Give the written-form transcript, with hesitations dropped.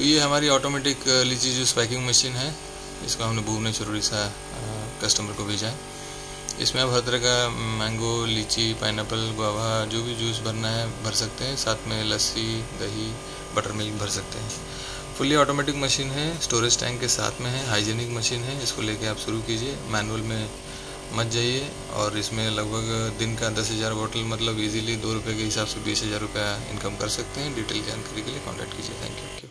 ये हमारी ऑटोमेटिक लीची जूस पैकिंग मशीन है। इसको हमने भुवनेश्वर उड़ीसा कस्टमर को भेजा है। इसमें आप हर तरह का मैंगो, लीची, पाइनएप्पल, गुआवा जो भी जूस भरना है भर सकते हैं। साथ में लस्सी, दही, बटर मिल्क भर सकते हैं। फुली ऑटोमेटिक मशीन है, स्टोरेज टैंक के साथ में है, हाइजीनिक मशीन है। इसको लेके आप शुरू कीजिए, मैनुअल में मत जाइए। और इसमें लगभग दिन का 10,000 बोतल मतलब इजीली 2 रुपये के हिसाब से 20,000 रुपया इनकम कर सकते हैं। डिटेल जानकारी के लिए कॉन्टैक्ट कीजिए। Thank you.